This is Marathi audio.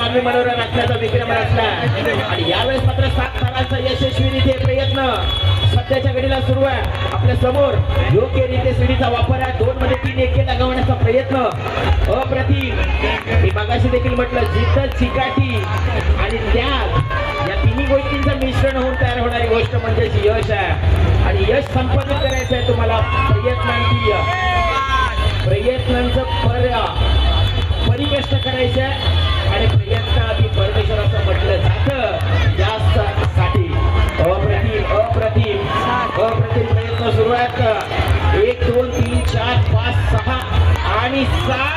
मानवी मनोरंजन असण्याचा विक्रम असला आणि यावेळेस मात्र 7 थारांचा यशस्वीरित्या प्रयत्न सध्याच्या घडीला सुरू आहे. आपल्या समोर योग्यरीत्या सीडीचा वापर आहे. 2 मध्ये 3 एके लगावण्याचा प्रयत्न अप्रतिम. मी मगाशी देखील म्हटलं जिद्द चिकाटी आणि त्यात या तिन्ही गोष्टींचं मिश्रण होऊन तयार होणारी गोष्ट म्हणजे यश आहे. आणि यश संपादित करायचं आहे तुम्हाला प्रयत्नांचं परिकष्ट करायचं आणि प्रयत्नाआधी परमेश्वर असं म्हटलं जातं त्यासाठी अप्रतिम प्रयत्न सुरू आहेत. 1 2 3 4 5 6 आणि 7